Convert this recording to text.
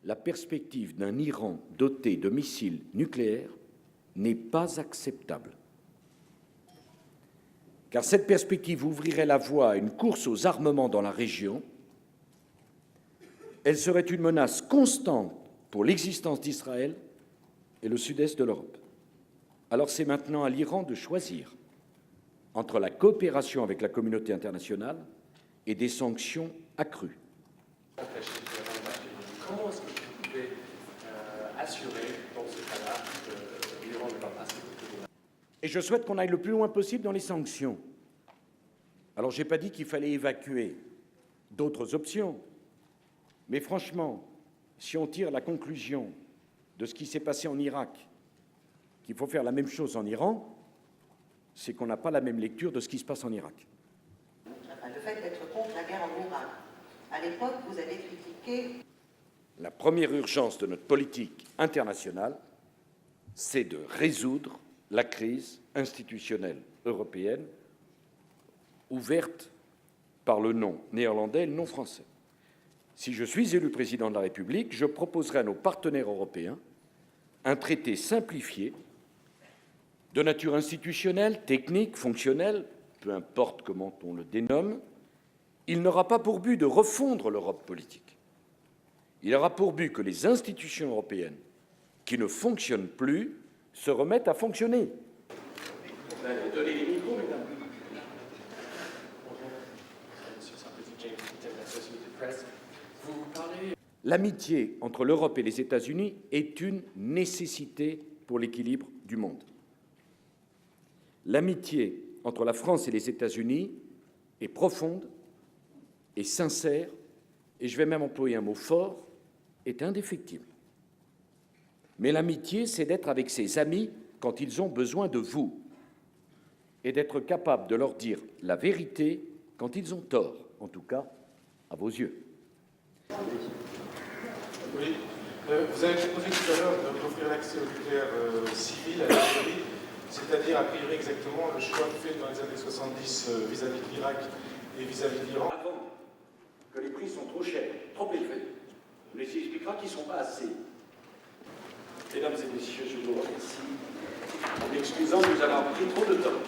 La perspective d'un Iran doté de missiles nucléaires n'est pas acceptable. Car cette perspective ouvrirait la voie à une course aux armements dans la région. Elle serait une menace constante pour l'existence d'Israël et le sud-est de l'Europe. Alors c'est maintenant à l'Iran de choisir entre la coopération avec la communauté internationale et des sanctions accrues. Comment est-ce que vous pouvez assurer, dans ce cas-là, que l'Iran ne va pas s'écouter? Et je souhaite qu'on aille le plus loin possible dans les sanctions. Alors, je n'ai pas dit qu'il fallait évacuer d'autres options, mais franchement, si on tire la conclusion de ce qui s'est passé en Irak, qu'il faut faire la même chose en Iran, c'est qu'on n'a pas la même lecture de ce qui se passe en Irak. Le fait d'être contre la guerre en Irak. À l'époque, vous avez critiqué... La première urgence de notre politique internationale, c'est de résoudre la crise institutionnelle européenne ouverte par le non néerlandais et le non français. Si je suis élu président de la République, je proposerai à nos partenaires européens un traité simplifié de nature institutionnelle, technique, fonctionnelle, peu importe comment on le dénomme. Il n'aura pas pour but de refondre l'Europe politique. Il aura pour but que les institutions européennes qui ne fonctionnent plus se remettent à fonctionner. Donnez les micros, mesdames. Vous parlez... L'amitié entre l'Europe et les États-Unis est une nécessité pour l'équilibre du monde. L'amitié entre la France et les États-Unis est profonde et sincère, et je vais même employer un mot fort, est indéfectible. Mais l'amitié, c'est d'être avec ses amis quand ils ont besoin de vous et d'être capable de leur dire la vérité quand ils ont tort, en tout cas à vos yeux. Oui, vous avez proposé tout à l'heure d'offrir l'accès au nucléaire civil à l'Algérie, c'est-à-dire a priori exactement le choix fait dans les années 70 vis-à-vis de l'Irak et vis-à-vis de l'Iran. Avant que les prix sont trop chers, trop élevés, on les expliquera qu'ils ne sont pas assez. Mesdames et messieurs, je vous remercie. En m'excusant, nous avons pris trop de temps.